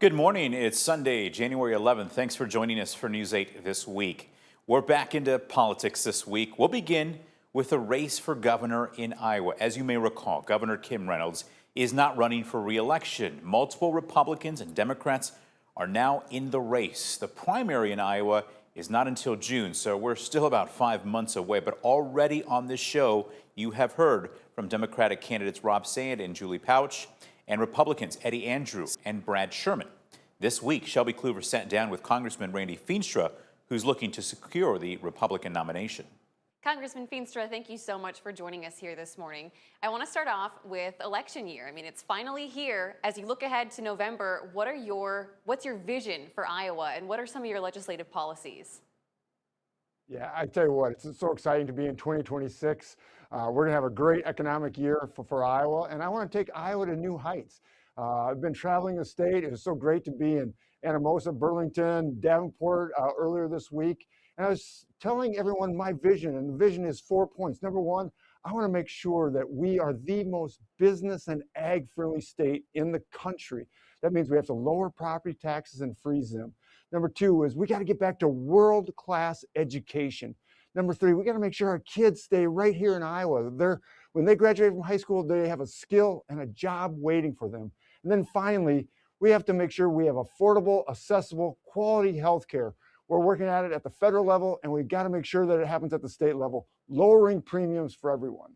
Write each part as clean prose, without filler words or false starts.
Good morning. It's Sunday, January 11th. Thanks for joining us for News 8 this week. We're back into politics this week. We'll begin with a race for governor in Iowa. As you may recall, Governor Kim Reynolds is not running for re-election. Multiple Republicans and Democrats are now in the race. The primary in Iowa is not until June, so we're still about 5 months away. But already on this show, you have heard from Democratic candidates Rob Sand and Julie Pouch, and Republicans Eddie Andrew and Brad Sherman. This week, Shelby Kluver sat down with Congressman Randy Feenstra, who's looking to secure the Republican nomination. Congressman Feenstra, thank you so much for joining us here this morning. I want to start off with election year. I mean, it's finally here. As you look ahead to November, what's your vision for Iowa, and what are some of your legislative policies? Yeah, I tell you what, it's so exciting to be in 2026. We're going to have a great economic year for Iowa, and I want to take Iowa to new heights. I've been traveling the state. It was so great to be in Anamosa, Burlington, Davenport earlier this week. And I was telling everyone my vision, and the vision is 4 points. Number one, I want to make sure that we are the most business and ag-friendly state in the country. That means we have to lower property taxes and freeze them. Number two is we got to get back to world-class education. Number three, we got to make sure our kids stay right here in Iowa. When they graduate from high school, they have a skill and a job waiting for them. And then finally, we have to make sure we have affordable, accessible, quality health care. We're working at it at the federal level, and we've got to make sure that it happens at the state level, lowering premiums for everyone.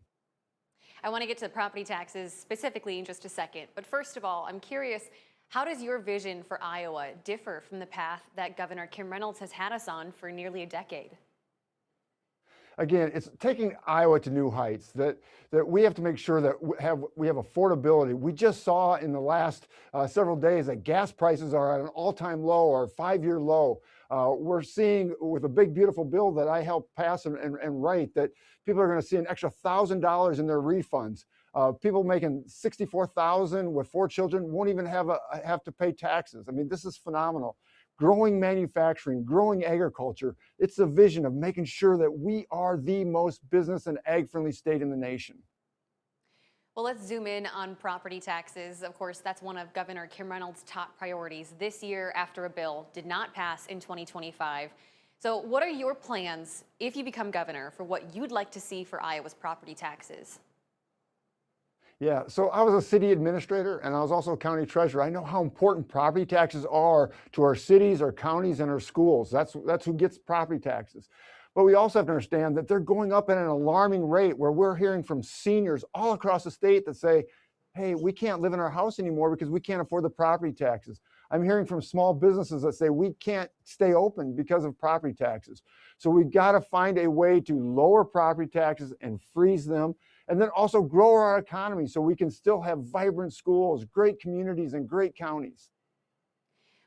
I want to get to property taxes specifically in just a second. But first of all, I'm curious, how does your vision for Iowa differ from the path that Governor Kim Reynolds has had us on for nearly a decade? Again, it's taking Iowa to new heights, that we have to make sure that we have affordability. We just saw in the last several days that gas prices are at an all-time low or 5-year low. We're seeing with a big, beautiful bill that I helped pass and write that people are going to see an extra $1,000 in their refunds. People making $64,000 with 4 children won't even have to pay taxes. I mean, this is phenomenal. Growing manufacturing, growing agriculture. It's the vision of making sure that we are the most business and ag-friendly state in the nation. Well, let's zoom in on property taxes. Of course, that's one of Governor Kim Reynolds' top priorities this year after a bill did not pass in 2025. So what are your plans if you become governor for what you'd like to see for Iowa's property taxes? Yeah, so I was a city administrator and I was also a county treasurer. I know how important property taxes are to our cities, our counties, and our schools. That's who gets property taxes. But we also have to understand that they're going up at an alarming rate, where we're hearing from seniors all across the state that say, hey, we can't live in our house anymore because we can't afford the property taxes. I'm hearing from small businesses that say we can't stay open because of property taxes. So we've got to find a way to lower property taxes and freeze them, and then also grow our economy so we can still have vibrant schools, great communities, and great counties.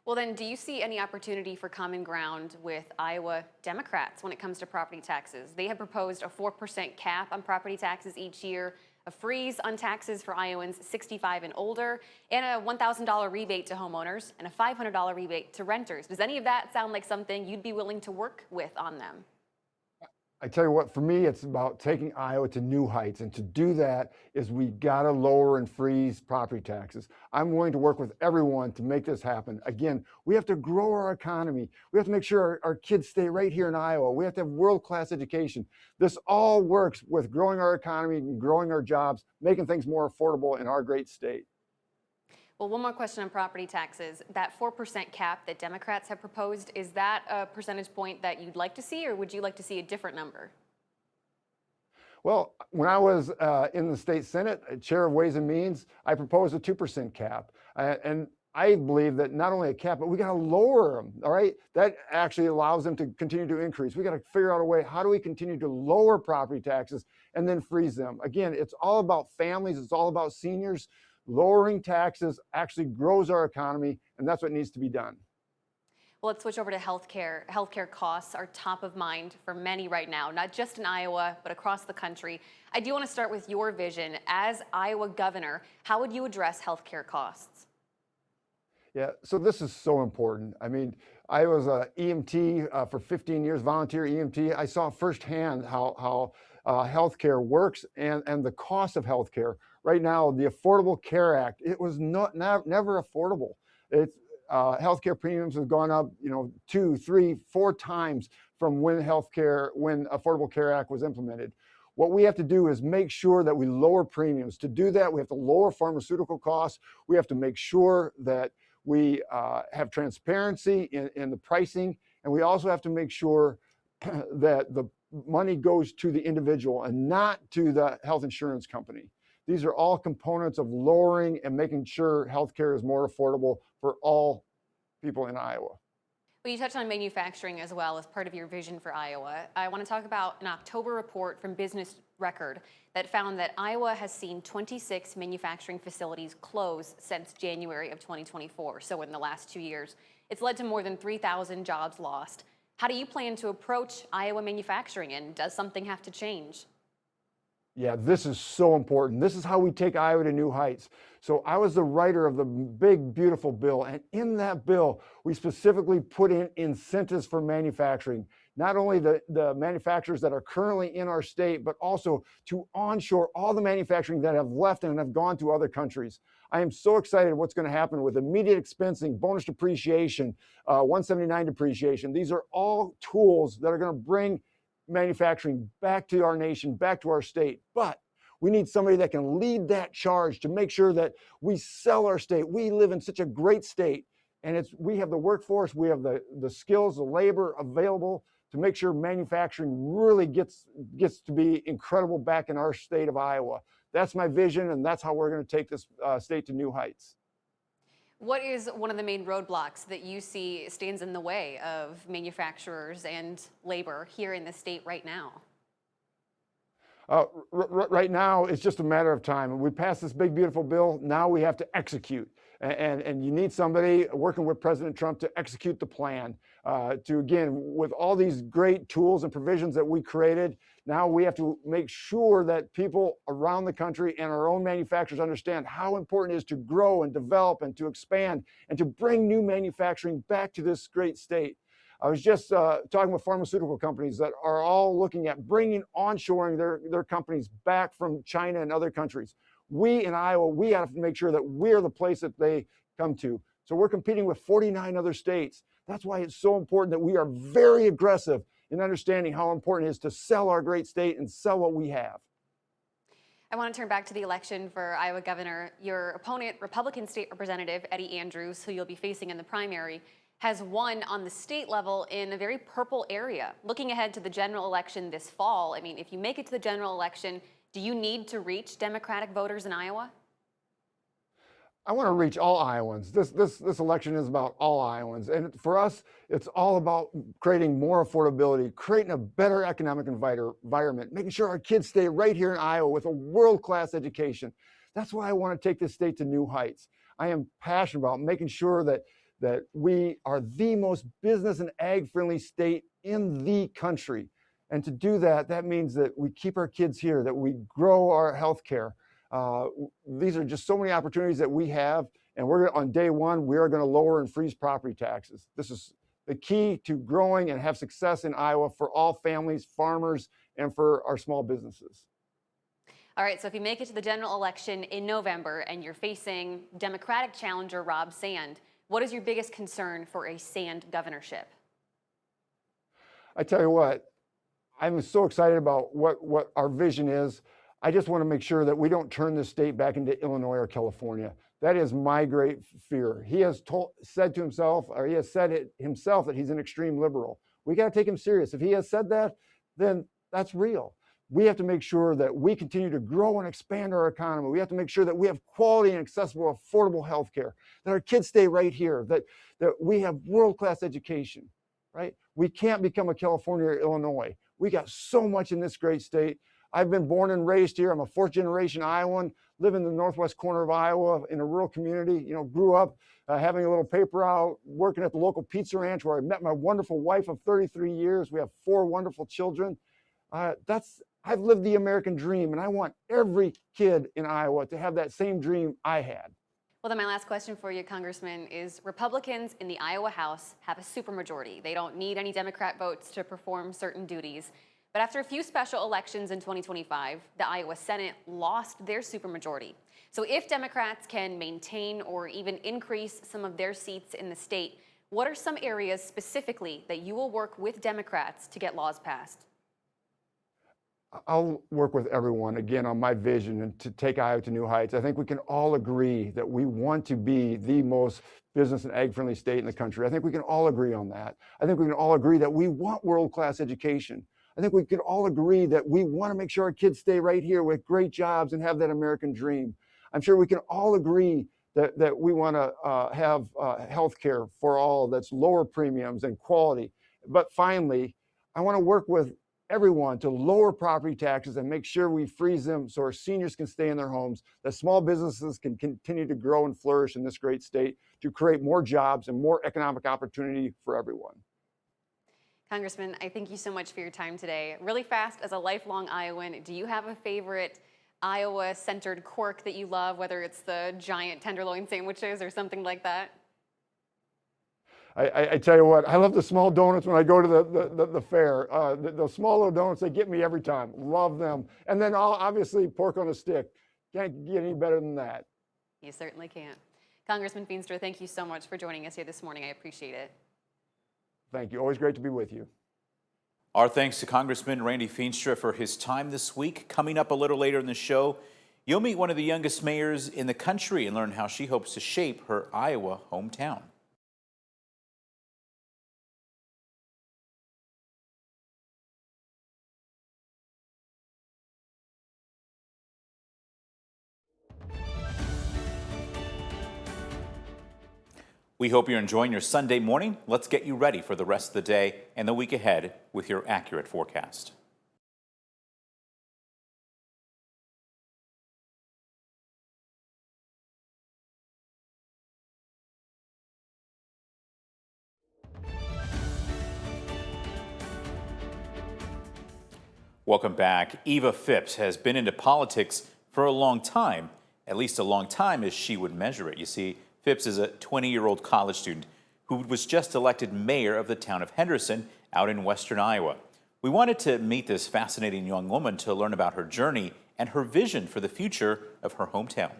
Well, then, do you see any opportunity for common ground with Iowa Democrats when it comes to property taxes? They have proposed a 4% cap on property taxes each year, a freeze on taxes for Iowans 65 and older, and a $1,000 rebate to homeowners and a $500 rebate to renters. Does any of that sound like something you'd be willing to work with on them? I tell you what, for me, it's about taking Iowa to new heights. And to do that is we got to lower and freeze property taxes. I'm willing to work with everyone to make this happen. Again, we have to grow our economy. We have to make sure our kids stay right here in Iowa. We have to have world-class education. This all works with growing our economy and growing our jobs, making things more affordable in our great state. Well, one more question on property taxes. That 4% cap that Democrats have proposed, is that a percentage point that you'd like to see, or would you like to see a different number? Well, when I was in the state Senate, chair of Ways and Means, I proposed a 2% cap. And I believe that not only a cap, but we got to lower them, all right? That actually allows them to continue to increase. We got to figure out a way, how do we continue to lower property taxes and then freeze them? Again, it's all about families. It's all about seniors. Lowering taxes actually grows our economy, and that's what needs to be done. Well, let's switch over to healthcare. Healthcare costs are top of mind for many right now, not just in Iowa, but across the country. I do want to start with your vision. As Iowa governor, how would you address healthcare costs? Yeah, so this is so important. I mean, I was an EMT for 15 years, volunteer EMT. I saw firsthand how healthcare works and the cost of healthcare. Right now, the Affordable Care Act, it was never affordable. healthcare premiums have gone up, 2, 3, 4 times from when Affordable Care Act was implemented. What we have to do is make sure that we lower premiums. To do that, we have to lower pharmaceutical costs. We have to make sure that we have transparency in the pricing, and we also have to make sure that the money goes to the individual and not to the health insurance company. These are all components of lowering and making sure healthcare is more affordable for all people in Iowa. Well, you touched on manufacturing as well as part of your vision for Iowa. I want to talk about an October report from Business Record that found that Iowa has seen 26 manufacturing facilities close since January of 2024, so in the last 2 years. It's led to more than 3,000 jobs lost. How do you plan to approach Iowa manufacturing, and does something have to change? Yeah, this is so important. This is how we take Iowa to new heights. So I was the writer of the big, beautiful bill. And in that bill, we specifically put in incentives for manufacturing, not only the manufacturers that are currently in our state, but also to onshore all the manufacturing that have left and have gone to other countries. I am so excited what's going to happen with immediate expensing, bonus depreciation, 179 depreciation. These are all tools that are going to bring manufacturing back to our nation, back to our state. But we need somebody that can lead that charge to make sure that we sell our state. We live in such a great state, and we have the workforce, we have the skills, the labor available to make sure manufacturing really gets to be incredible back in our state of Iowa. That's my vision, and that's how we're going to take this state to new heights. What is one of the main roadblocks that you see stands in the way of manufacturers and labor here in the state right now? Right now, it's just a matter of time. We passed this big, beautiful bill. Now we have to execute. And you need somebody working with President Trump to execute the plan. Again, with all these great tools and provisions that we created, now we have to make sure that people around the country and our own manufacturers understand how important it is to grow and develop and to expand and to bring new manufacturing back to this great state. I was just talking with pharmaceutical companies that are all looking at onshoring their companies back from China and other countries. We in Iowa, we have to make sure that we're the place that they come to. So we're competing with 49 other states. That's why it's so important that we are very aggressive in understanding how important it is to sell our great state and sell what we have. I want to turn back to the election for Iowa governor. Your opponent, Republican State Representative Eddie Andrews, who you'll be facing in the primary, has won on the state level in a very purple area. Looking ahead to the general election this fall, I mean, if you make it to the general election, do you need to reach Democratic voters in Iowa? I want to reach all Iowans. This election is about all Iowans. And for us, it's all about creating more affordability, creating a better economic environment, making sure our kids stay right here in Iowa with a world-class education. That's why I want to take this state to new heights. I am passionate about making sure that we are the most business and ag-friendly state in the country. And to do that, that means that we keep our kids here, that we grow our health care. These are just so many opportunities that we have, and on day one, we are going to lower and freeze property taxes. This is the key to growing and have success in Iowa for all families, farmers, and for our small businesses. All right, so if you make it to the general election in November and you're facing Democratic challenger Rob Sand, what is your biggest concern for a Sand governorship? I tell you what, I'm so excited about what our vision is. I just want to make sure that we don't turn this state back into Illinois or California. That is my great fear. He has said to himself, or he has said it himself, that he's an extreme liberal. We got to take him serious. If he has said that, then that's real. We have to make sure that we continue to grow and expand our economy. We have to make sure that we have quality and accessible, affordable health care, that our kids stay right here, that we have world-class education, right? We can't become a California or Illinois. We got so much in this great state. I've been born and raised here. I'm a fourth-generation Iowan, live in the northwest corner of Iowa in a rural community. Grew up having a little paper route, working at the local pizza ranch where I met my wonderful wife of 33 years. We have 4 wonderful children. I've lived the American dream, and I want every kid in Iowa to have that same dream I had. Well, then my last question for you, Congressman, is Republicans in the Iowa House have a supermajority. They don't need any Democrat votes to perform certain duties. But after a few special elections in 2025, the Iowa Senate lost their supermajority. So if Democrats can maintain or even increase some of their seats in the state, what are some areas specifically that you will work with Democrats to get laws passed? I'll work with everyone again on my vision and to take Iowa to new heights. I think we can all agree that we want to be the most business and ag friendly state in the country. I think we can all agree on that. I think we can all agree that we want world-class education. I think we can all agree that we want to make sure our kids stay right here with great jobs and have that American dream. I'm sure we can all agree that we want to have health care for all that's lower premiums and quality. But finally, I want to work with everyone to lower property taxes and make sure we freeze them so our seniors can stay in their homes, that small businesses can continue to grow and flourish in this great state to create more jobs and more economic opportunity for everyone. Congressman, I thank you so much for your time today. Really fast, as a lifelong Iowan, do you have a favorite Iowa-centered quirk that you love, whether it's the giant tenderloin sandwiches or something like that? I tell you what, I love the small donuts when I go to the fair. The small little donuts, they get me every time. Love them. And then obviously pork on a stick. Can't get any better than that. You certainly can't. Congressman Feenstra, thank you so much for joining us here this morning. I appreciate it. Thank you. Always great to be with you. Our thanks to Congressman Randy Feenstra for his time this week. Coming up a little later in the show, you'll meet one of the youngest mayors in the country and learn how she hopes to shape her Iowa hometown. We hope you're enjoying your Sunday morning. Let's get you ready for the rest of the day and the week ahead with your accurate forecast. Welcome back. Eva Fipps has been into politics for a long time, at least a long time as she would measure it. You see, Fipps is a 20-year-old college student who was just elected mayor of the town of Henderson out in western Iowa. We wanted to meet this fascinating young woman to learn about her journey and her vision for the future of her hometown.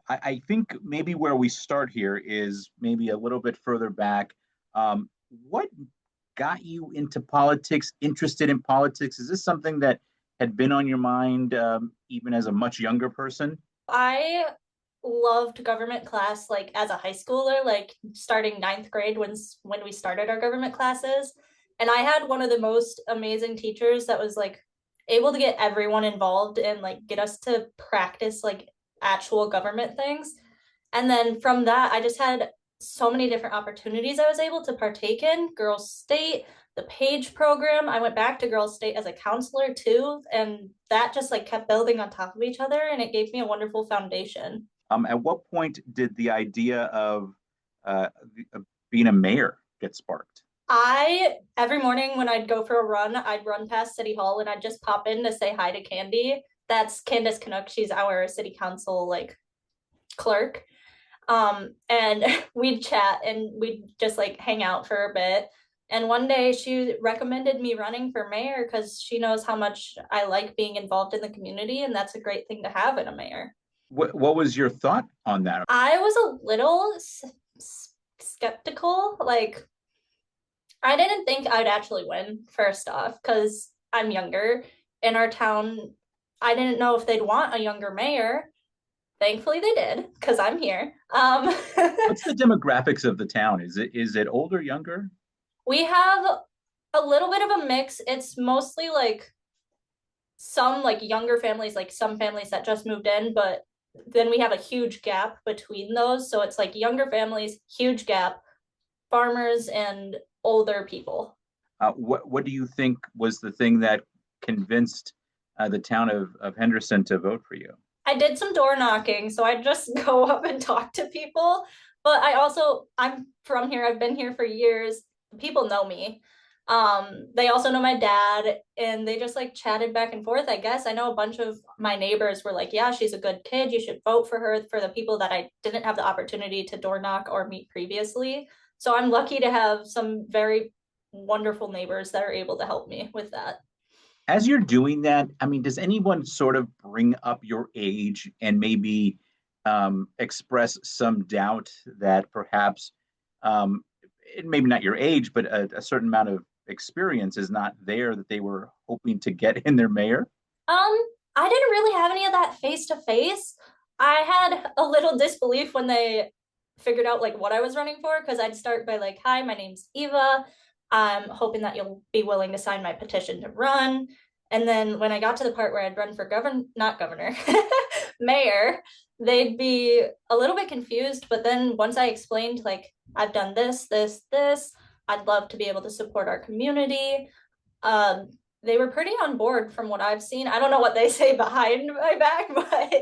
I think maybe where we start here is maybe a little bit further back. What got you into politics, interested in politics? Is this something that had been on your mind even as a much younger person? I loved government class like as a high schooler, like starting ninth grade when we started our government classes. And I had one of the most amazing teachers that was like able to get everyone involved and like get us to practice like actual government things. And then from that, I just had so many different opportunities I was able to partake in. Girls State, the Page program. I went back to Girls State as a counselor too. And that just like kept building on top of each other. And it gave me a wonderful foundation. At what point did the idea of being a mayor get sparked? Every morning when I'd go for a run, I'd run past City Hall and I'd just pop in to say hi to Candy. That's Candace Canuck. She's our city council like clerk. And we'd chat and we'd just like hang out for a bit. And one day she recommended me running for mayor because she knows how much I like being involved in the community, and that's a great thing to have in a mayor. What was your thought on that? I was a little skeptical. Like, I didn't think I'd actually win, first off, because I'm younger. In our town, I didn't know if they'd want a younger mayor. Thankfully, they did, because I'm here. What's the demographics of the town? Is it older, younger? We have a little bit of a mix. It's mostly like some like younger families, like some families that just moved in, but then we have a huge gap between those. So it's like younger families, huge gap, farmers and older people. What do you think was the thing that convinced the town of Henderson to vote for you? I did some door knocking, so I just go up and talk to people. But I'm from here. I've been here for years. People know me. They also know my dad, and they just like chatted back and forth, I guess. I know a bunch of my neighbors were like, yeah, she's a good kid. You should vote for her, for the people that I didn't have the opportunity to door knock or meet previously. So I'm lucky to have some very wonderful neighbors that are able to help me with that. As you're doing that, I mean, does anyone sort of bring up your age and maybe express some doubt that perhaps, um, maybe not your age, but a certain amount of experience is not there that they were hoping to get in their mayor? Um, I didn't really have any of that face to face. I had a little disbelief when they figured out like what I was running for, because I'd start by like, "Hi, my name's Eva. I'm hoping that you'll be willing to sign my petition to run." And then when I got to the part where I'd run for not governor, mayor, they'd be a little bit confused. But then once I explained, like, I've done this, this, this, I'd love to be able to support our community. Um, they were pretty on board from what I've seen. I don't know what they say behind my back, but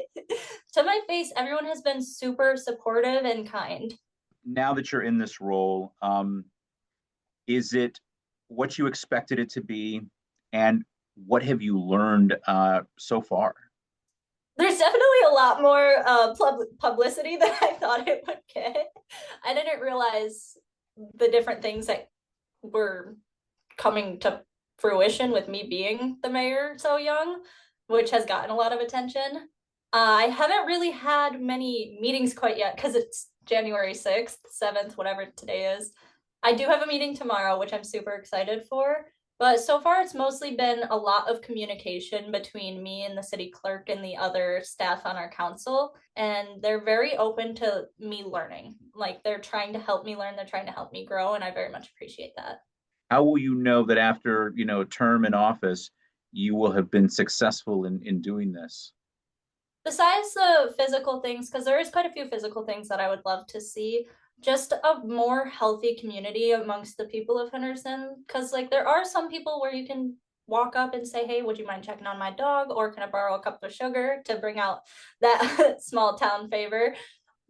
to my face, everyone has been super supportive and kind. Now that you're in this role, is it what you expected it to be? And what have you learned so far? There's definitely a lot more publicity than I thought it would get. I didn't realize the different things that were coming to fruition with me being the mayor so young, which has gotten a lot of attention. I haven't really had many meetings quite yet because it's January 6th, 7th, whatever today is. I do have a meeting tomorrow, which I'm super excited for. But so far, it's mostly been a lot of communication between me and the city clerk and the other staff on our council. And they're very open to me learning. Like, they're trying to help me learn, they're trying to help me grow. And I very much appreciate that. How will you know that after, a term in office, you will have been successful in doing this? Besides the physical things, because there is quite a few physical things that I would love to see, just a more healthy community amongst the people of Henderson. Because like there are some people where you can walk up and say, "Hey, would you mind checking on my dog?" Or "Can I borrow a cup of sugar?" to bring out that small town favor.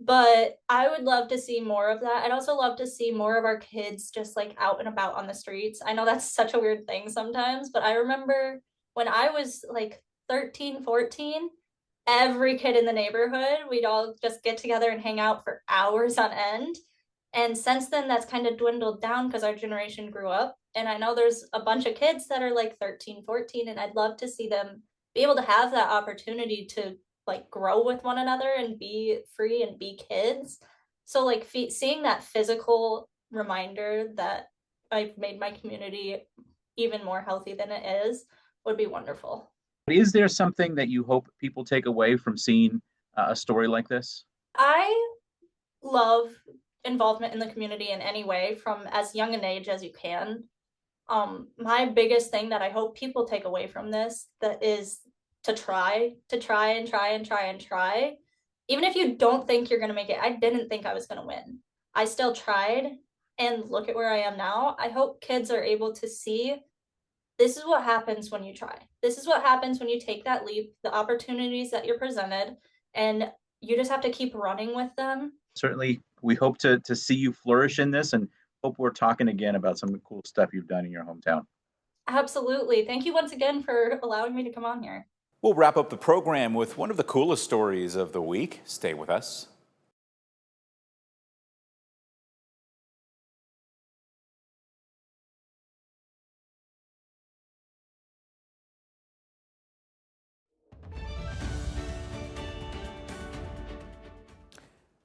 But I would love to see more of that. I'd also love to see more of our kids just like out and about on the streets. I know that's such a weird thing sometimes, but I remember when I was like 13, 14, every kid in the neighborhood, we'd all just get together and hang out for hours on end. And since then, that's kind of dwindled down because our generation grew up. And I know there's a bunch of kids that are like 13, 14, and I'd love to see them be able to have that opportunity to like grow with one another and be free and be kids. So like seeing that physical reminder that I've made my community even more healthy than it is would be wonderful. Is there something that you hope people take away from seeing a story like this? I love involvement in the community in any way from as young an age as you can. My biggest thing that I hope people take away from this that is to try and try. Even if you don't think you're going to make it, I didn't think I was going to win. I still tried, and look at where I am now. I hope kids are able to see this is what happens when you try. This is what happens when you take that leap, the opportunities that you're presented, and you just have to keep running with them. Certainly, we hope to see you flourish in this and hope we're talking again about some of the cool stuff you've done in your hometown. Absolutely. Thank you once again for allowing me to come on here. We'll wrap up the program with one of the coolest stories of the week. Stay with us.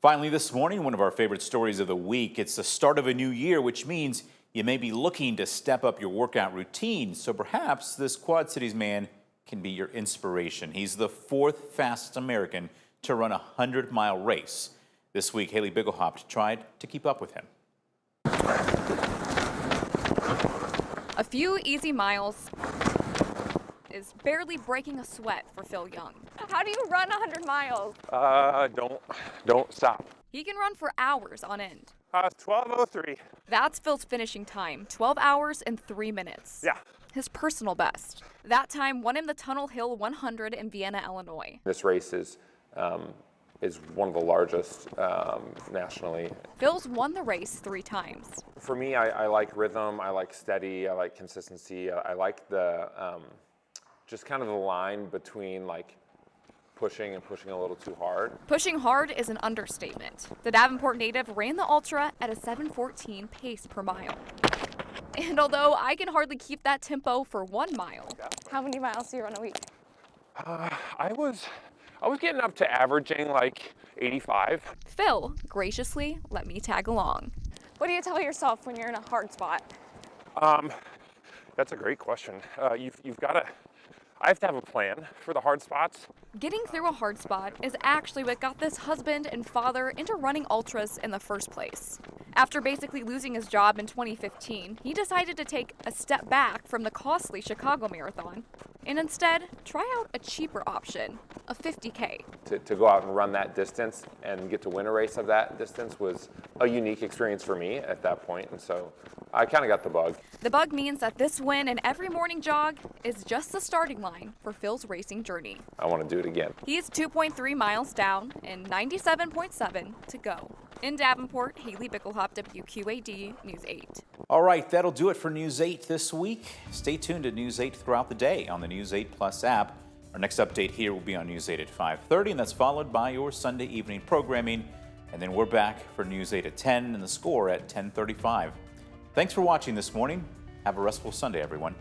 Finally, this morning, one of our favorite stories of the week. It's the start of a new year, which means you may be looking to step up your workout routine. So perhaps this Quad Cities man can be your inspiration. He's the fourth fastest American to run a 100-mile race. This week, Haley Bigelhopt tried to keep up with him. A few easy miles is barely breaking a sweat for Phil Young. How do you run 100 miles? Don't stop. He can run for hours on end. 12:03. That's Phil's finishing time, 12 hours and 3 minutes. Yeah. His personal best. That time won him the Tunnel Hill 100 in Vienna, Illinois. This race is one of the largest nationally. Phil's won the race 3 times. For me, I like rhythm, I like steady, I like consistency, I like the just kind of the line between like pushing and pushing a little too hard. Pushing hard is an understatement. The Davenport native ran the Ultra at a 7:14 pace per mile. And although I can hardly keep that tempo for 1 mile. How many miles do you run a week? I was getting up to averaging like 85. Phil graciously let me tag along. What do you tell yourself when you're in a hard spot? That's a great question. You've got to. I have to have a plan for the hard spots. Getting through a hard spot is actually what got this husband and father into running ultras in the first place. After basically losing his job in 2015, he decided to take a step back from the costly Chicago Marathon and instead try out a cheaper option, a 50K. To go out and run that distance and get to win a race of that distance was a unique experience for me at that point, and so I kind of got the bug. The bug means that this win and every morning jog is just the starting line for Phil's racing journey. I want to do it again. He's 2.3 miles down and 97.7 to go. In Davenport, Haley Bickelhop, WQAD News 8. All right, that'll do it for News 8 this week. Stay tuned to News 8 throughout the day on the News 8 Plus app. Our next update here will be on News 8 at 5:30, and that's followed by your Sunday evening programming. And then we're back for News 8 at 10 and the score at 10:35. Thanks for watching this morning. Have a restful Sunday, everyone.